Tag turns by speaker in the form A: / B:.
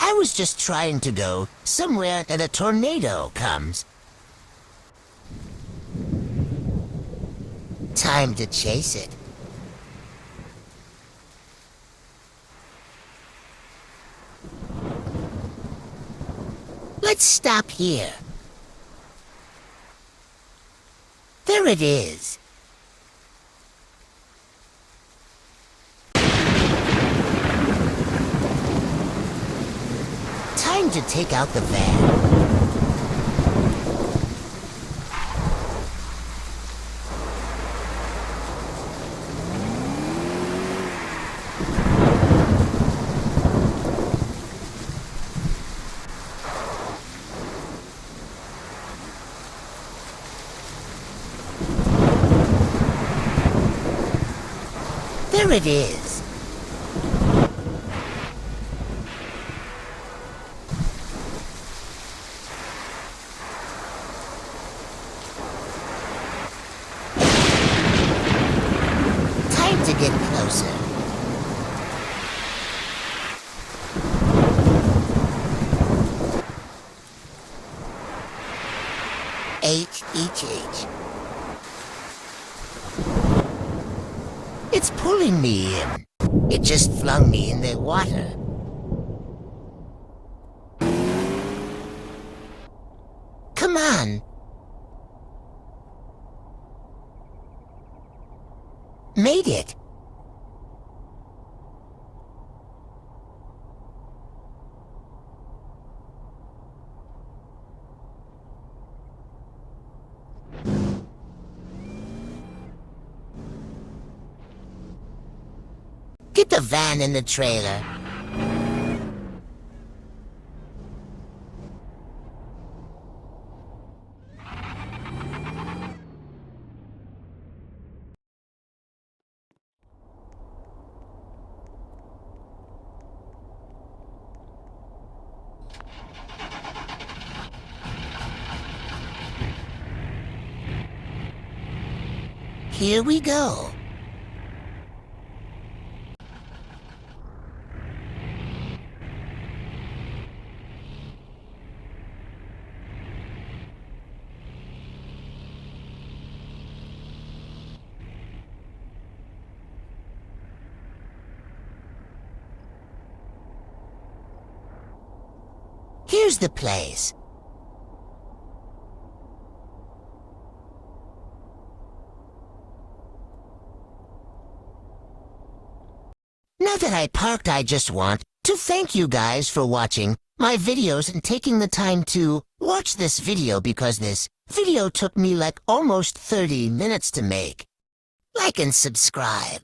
A: I was just trying to go somewhere that a tornado comes. Time to chase it. Let's stop here. There it is. Time to take out the van. There it is. Time to get closer. H. It's pulling me in. It just flung me in the water. Come on. Made it. Get the van in the trailer. Here we go. Here's the place. Now that I parked, I just want to thank you guys for watching my videos and taking the time to watch this video, because this video took me like almost 30 minutes to make. Like and subscribe.